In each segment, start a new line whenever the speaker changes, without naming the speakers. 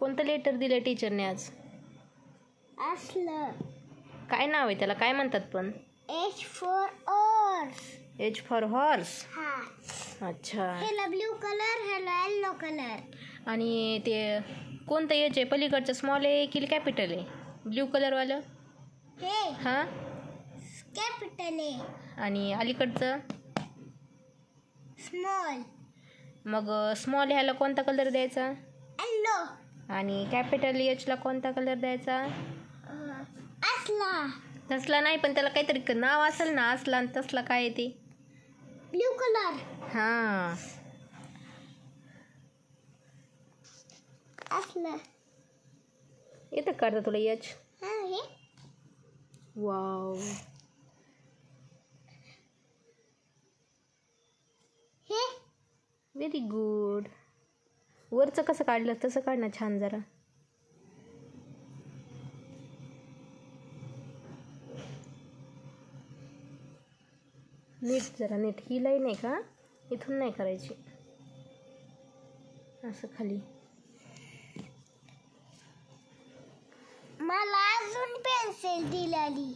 कोणतं लेटर दिलं टीचरने आज?
असलं.
काय नाव आहे त्याला? काय म्हणतात पण?
H for horse.
H for horse.
हा.
अच्छा.
ह्याला ब्ल्यू कलर, ह्याला येलो कलर.
आणि ते कोणतं एच आहे? पलीकडचं स्मॉल आहे की कॅपिटल आहे? ब्ल्यू कलरवालं
हे
हां,
कॅपिटल आहे.
आणि अलीकडचं
स्मॉल.
मग स्मॉल ह्याला कोणता कलर द्यायचा?
येलो.
आणि कॅपिटल एचला कोणता कलर द्यायचा?
असला.
तसला नाही, पण त्याला काहीतरी नाव असेल ना. असला आणि तसला काय आहे ते?
Blue colour.
हां,
असला.
येतं काढता तुला एच?
हा. हे
वाव.
हे
व्हेरी गुड. वरचं कसं काढलं तसं काढ ना छान जरा. नीट जरा नीट. ही लाईन आहे का? इथून नाही करायची, असं खाली.
मला अजून पेन्सिल दिलेली.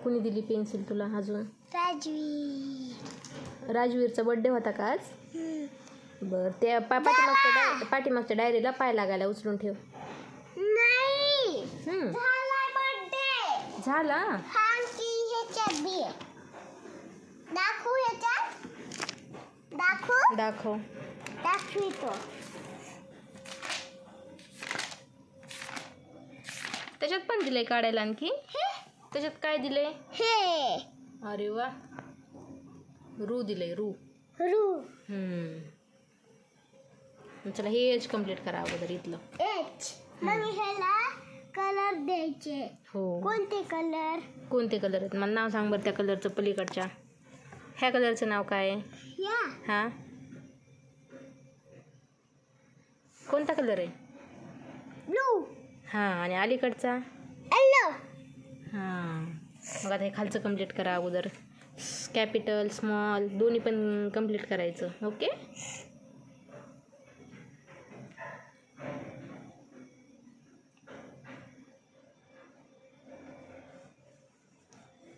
कुणी दिली पेन्सिल तुला अजून?
राजवीर.
राजवीरचा बर्थडे होता का आज? बरं, त्या पाठीमागच्या डायरीला पाय लागायला उचलून ठेव.
नाही. झाला बर्थडे.
झाला?
हा की ह्याच्यात बी आहे. दाखवू ह्याच्यात? दाखवू?
दाखव.
दाखवितो.
त्याच्यात पण दिलंय काढायला आणखी? त्याच्यात काय दिलंय?
हे.
अरे वा. रू दिलंय, रू.
रू.
चला हे एच कम्प्लीट करा अगोदर इथलं.
एच. मग ह्याला कलर द्यायचे.
हो.
कोणते कलर?
कोणते कलर आहेत? मला नाव सांग बरं त्या कलरचं पलीकडच्या. ह्या कलरचं नाव काय आहे?
या.
हां, कोणता कलर आहे?
ब्लू.
हां, आणि अलीकडचा?
येलो.
हां. मग आता हे खालचं कम्प्लीट करा अगोदर. कॅपिटल स्मॉल दोन्ही पण कम्प्लीट करायचं. ओके.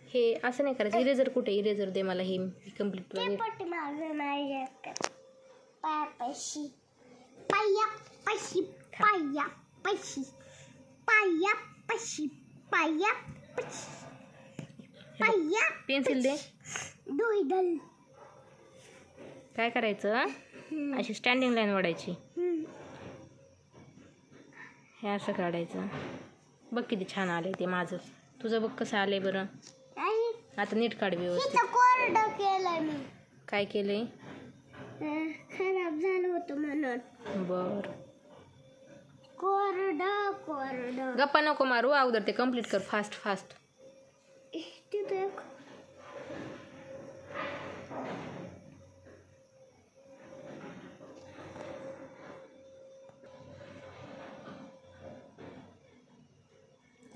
हे असं नाही करायचं. इरेजर कुठे? इरेजर दे मला. हे कम्प्लीट
ते पाठीमागे माझ्या पायापाशी. पायापाशी. पायापाशी. पायापाशी. पायापाशी. पाया.
पेन्सिल दे.
डोईडल.
काय करायचं? अशी स्टँडिंग लाईन वाढायची. हे असं काढायचं. बघ किती छान आलंय ते माझं. तुझं बघ कसं आलंय बरं. आता नीट काढ व्यवस्थित.
कोरडं केलं मी.
काय केलंय?
खराब झालं होतं म्हणून.
बर.
कोरडं कोरडं.
गप्पा नको मारू अगोदर ते कम्प्लीट कर फास्ट फास्ट.
तिथे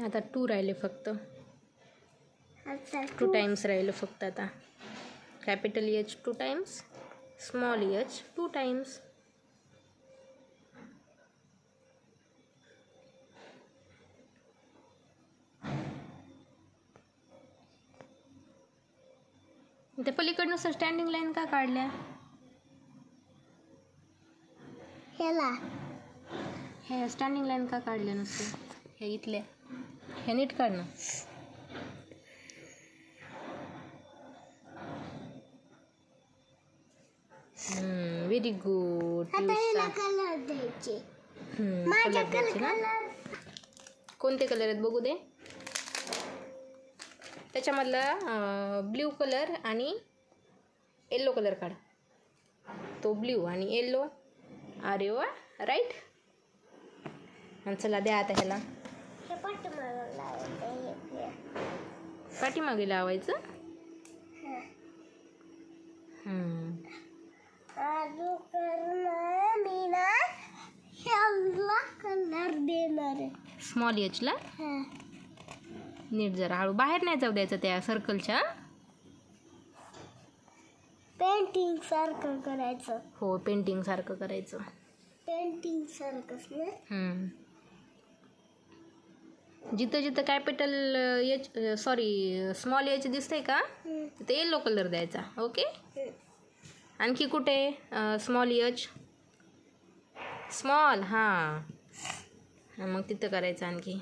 आता 2 राहिले फक्त. 2 टाइम्स राहिलं फक्त आता. Capital H 2 times, small H 2 times. त्या पलीकडनं स्टँडिंग लाईन का काढल्या? ह्या स्टँडिंग लाईन का काढल्या नसतं? ह्या इथल्या ह्या नीट काढ ना. Very good.
कलर द्यायचे.
कलर द्यायचे ना. कोणते कलर आहेत बघू दे. त्याच्यामधला ब्ल्यू कलर आणि येल्लो कलर काढ. तो ब्ल्यू आणि येल्लो. अरे वा, राईट. आणि चला द्या आता ह्याला. पाठीमागे लावायचं.
कलर देणार.
स्मॉल एचला नीट जरा हळू. बाहेर नाही जाऊ द्यायचं त्या सर्कलच्या.
पेंटिंग सारखं करायचं.
हो, पेंटिंग सारखं करायचं.
पेंटिंग सारखंच ना.
जिथं जिथं capital H sorry small H दिसतंय का तिथे येलो कलर द्यायचा. ओके. आणखी कुठे स्मॉल एच स्मॉल हां मग तिथं करायचं आणखी.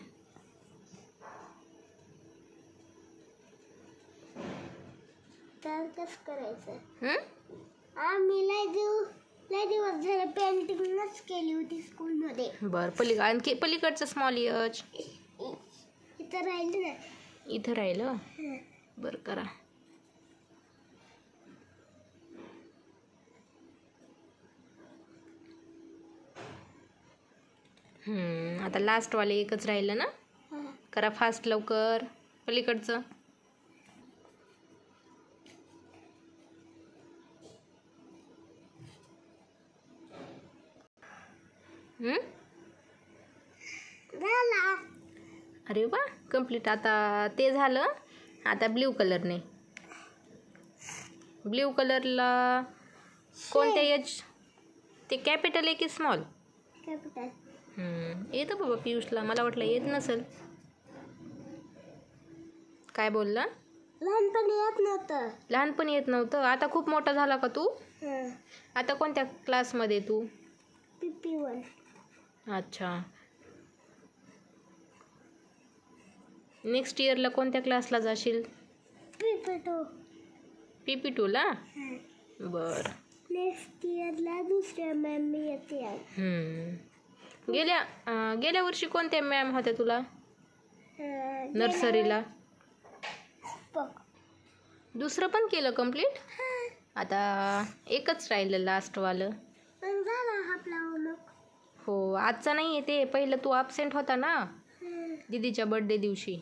तर कसं करायचं? आम्ही लय दिवस झाले पेंटिंगच केली होती स्कूलमध्ये.
बरं आणखी पलीकडचं स्मॉल एच
इथं राहिलं ना.
इथं राहिलं. बरं करा. आता लास्टवाले एकच राहिलं ना. करा फास्ट लवकर पलीकडचं. अरे वा कंप्लीट. आता ते झालं. आता ब्ल्यू कलरने. ब्ल्यू कलरला कोणत्या एच ते कॅपिटल आहे की स्मॉल?
कॅपिटल.
येतं बाबा पियुषला. मला वाटलं येत नसेल. काय बोलला?
लहानपणी येत नव्हतं.
लहानपणी येत नव्हतं. आता खूप मोठा झाला का तू? आता कोणत्या क्लासमध्ये तू?
PP1.
अच्छा. नेक्स्ट इयरला कोणत्या क्लासला जाशील?
PP2.
PP2ला. बरं.
नेक्स्ट इयरला दुसऱ्या मॅम येते.
गेल्या वर्षी कोणत्या मॅम होत्या तुला नर्सरीला? दुसरं पण केलं कंप्लीट? आता एकच राहिलं लास्टवालं. हो आजचा नाही आहे ते. पहिलं तू ॲब्सेंट होता ना दीदीच्या बर्थडे दिवशी.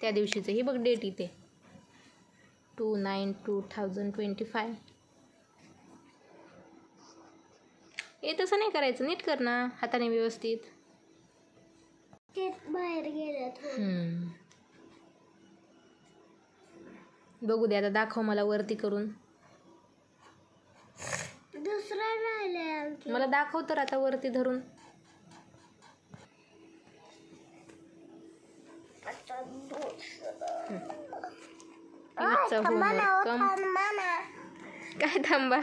त्या दिवशीचं ही बघ डेट इथे 29/2025. हे तसं नाही करायचं. नीट कर ना हाताने व्यवस्थित.
बाहेर गेलं.
बघू दे आता. दाखव मला वरती करून.
दुसरा राहिलाय.
मला दाखव तर आता वरती धरून. काय थांबा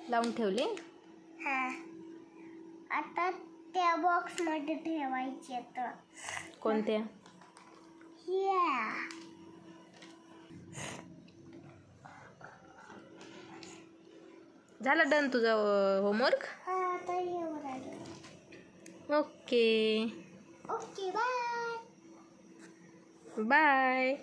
लावून ठेवले.
आता त्या बॉक्स मध्ये ठेवायचे.
कोणत्या? झालं डन तुझा homework? Okay.
Okay bye.
Bye.